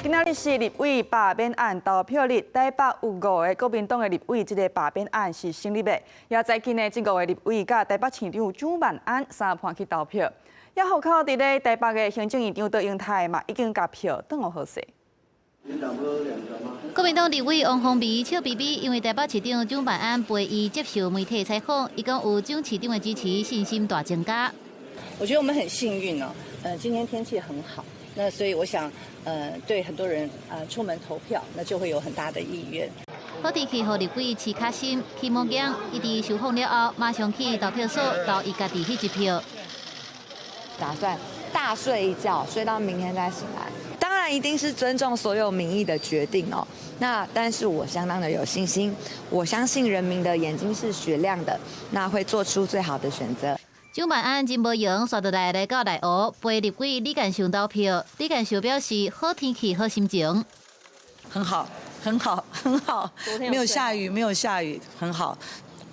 今仔日是立委罢免案投票日，台北有5个国民党的立委，这个罢免案是成立的。也最近呢，这5个立委甲台北市长蒋万安三盘去投票。也户口伫咧台北的行政院长杜英泰嘛，已经甲票转互好势。国民党立委王宏维笑眯眯，因为台北市长蒋万安陪伊接受媒体采访，伊讲有蒋市长的支持，信心大增加。我觉得我们很幸运哦，今天天气很好，那所以我想，对很多人出门投票，那就会有很大的意愿。好天气，互立委市卡心，期末间伊伫受访了后，马上去投票所投伊家己迄一票。打算大睡一觉，睡到明天再醒来。当然一定是尊重所有民意的决定哦。但是我相当的有信心，我相信人民的眼睛是雪亮的，那会做出最好的选择。蒋万安真无闲，刷倒来到内湖陪立委李干雄投票。李干雄表示，好天气好心情，很好，很好，很好。没有下雨，没有下雨，很好。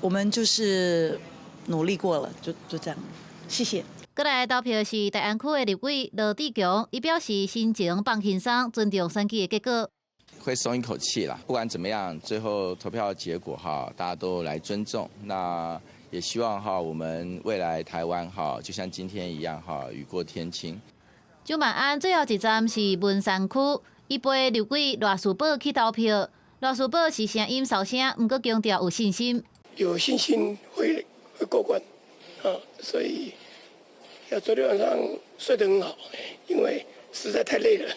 我们就是努力过了，就这样。谢谢。过来投票是大安区的立委罗志强，伊表示心情放轻松，尊重选举的结果。会松一口气啦，不管怎么样，最后投票结果大家都来尊重。那也希望我们未来台湾就像今天一样雨过天晴。蒋万安最后一站是文山区，伊陪立委罗淑宝去投票。罗淑宝是声音小声，不过强调有信心。有信心会过关所以要昨天晚上睡得很好，因为实在太累了。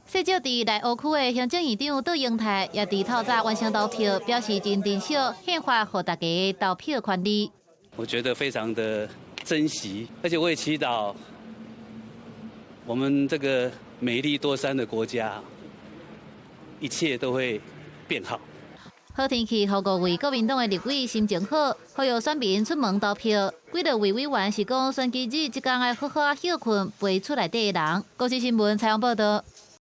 细少伫内湖区的行政院长杜英泰也伫透早完成投票，表示真珍惜宪法给大家投票权利。我觉得非常的珍惜，而且我也祈祷我们这个美丽多山的国家，一切都会变好。好天气，予5位国民党的立委心情好，呼吁选民出门投票。几个委员是讲选举日即天要好好休困，陪厝内底的人。国际新闻采访报道。